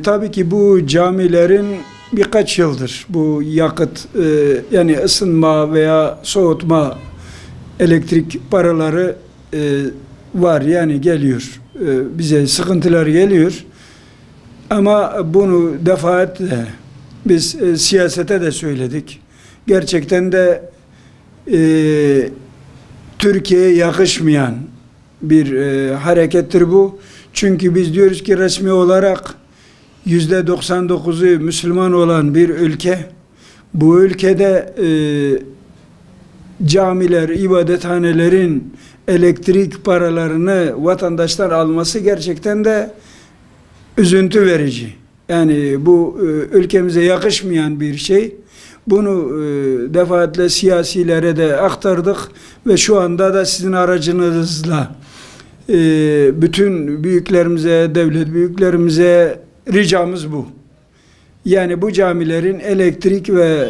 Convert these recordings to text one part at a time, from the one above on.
Tabii ki bu camilerin birkaç yıldır bu yakıt yani ısınma veya soğutma elektrik paraları var, yani geliyor. Bize sıkıntılar geliyor. Ama bunu defaatle biz siyasete de söyledik. Gerçekten de Türkiye'ye yakışmayan bir harekettir bu. Çünkü biz diyoruz ki resmi olarak %99'u Müslüman olan bir ülke. Bu ülkede camiler, ibadethanelerin elektrik paralarını vatandaşlar alması gerçekten de üzüntü verici. Yani bu ülkemize yakışmayan bir şey. Bunu defaatle siyasilere de aktardık ve şu anda da sizin aracınızla bütün büyüklerimize, devlet büyüklerimize ricamız bu. Yani bu camilerin elektrik ve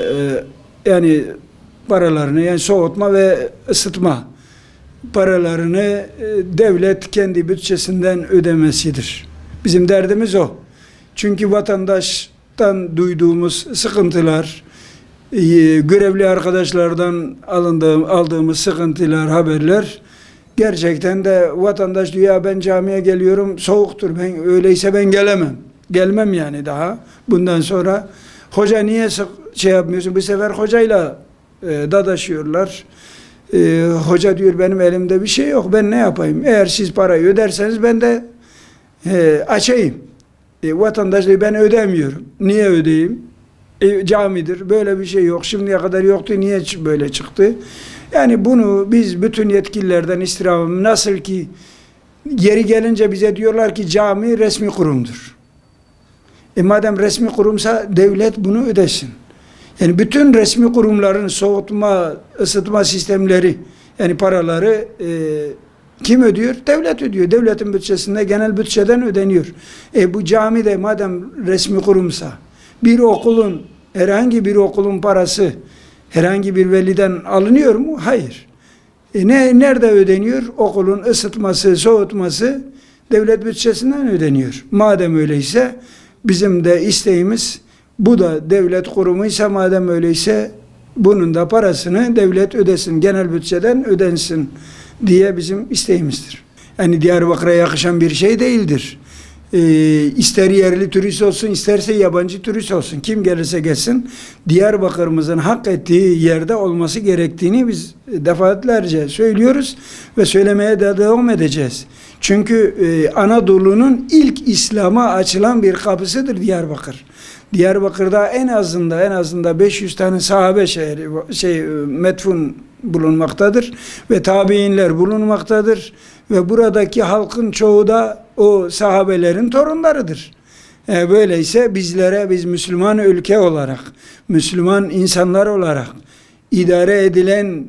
yani paralarını, yani soğutma ve ısıtma paralarını devlet kendi bütçesinden ödemesidir. Bizim derdimiz o. Çünkü vatandaştan duyduğumuz sıkıntılar, görevli arkadaşlardan aldığımız sıkıntılar, haberler, gerçekten de vatandaş diyor ya ben camiye geliyorum, soğuktur, ben öyleyse ben gelemem. Gelmem yani daha. Bundan sonra hoca niye şey yapmıyorsun? Bu sefer hocayla dadaşıyorlar. Hoca diyor benim elimde bir şey yok, ben ne yapayım? Eğer siz parayı öderseniz ben de açayım. Vatandaş diyor ben ödemiyorum. Niye ödeyeyim? Camidir. Böyle bir şey yok. Şimdiye kadar yoktu. Niye böyle çıktı? Yani bunu biz bütün yetkililerden istirhamım, nasıl ki geri gelince bize diyorlar ki cami resmi kurumdur. Madem resmi kurumsa devlet bunu ödesin. Yani bütün resmi kurumların soğutma, ısıtma sistemleri, yani paraları kim ödüyor? Devlet ödüyor. Devletin bütçesinde, genel bütçeden ödeniyor. Bu cami de madem resmi kurumsa, bir okulun, herhangi bir okulun parası herhangi bir veliden alınıyor mu? Hayır. Nerede ödeniyor? Okulun ısıtması, soğutması devlet bütçesinden ödeniyor. Madem öyleyse bizim de isteğimiz, bu da devlet kurumuysa madem öyleyse bunun da parasını devlet ödesin, genel bütçeden ödensin diye bizim isteğimizdir. Yani Diyarbakır'a yakışan bir şey değildir. İster yerli turist olsun, isterse yabancı turist olsun, kim gelirse gelsin, Diyarbakır'ımızın hak ettiği yerde olması gerektiğini biz defaatlerce söylüyoruz ve söylemeye de devam edeceğiz. Çünkü Anadolu'nun ilk İslam'a açılan bir kapısıdır Diyarbakır. Diyarbakır'da en azında 500 tane sahabe metfun bulunmaktadır ve tabiinler bulunmaktadır ve buradaki halkın çoğu da o sahabelerin torunlarıdır. Böyleyse bizlere, biz Müslüman ülke olarak, Müslüman insanlar olarak idare edilen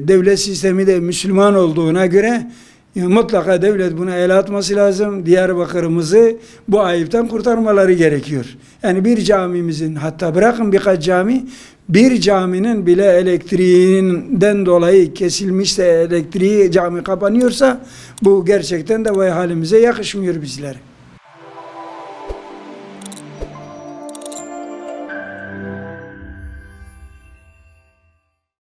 devlet sistemi de Müslüman olduğuna göre mutlaka devlet buna el atması lazım. Diyarbakır'ımızı bu ayıptan kurtarmaları gerekiyor. Yani bir camimizin, hatta bırakın birkaç cami, bir caminin bile elektriğinden dolayı kesilmişse, elektriği, cami kapanıyorsa bu gerçekten de vay halimize yakışmıyor bizlere.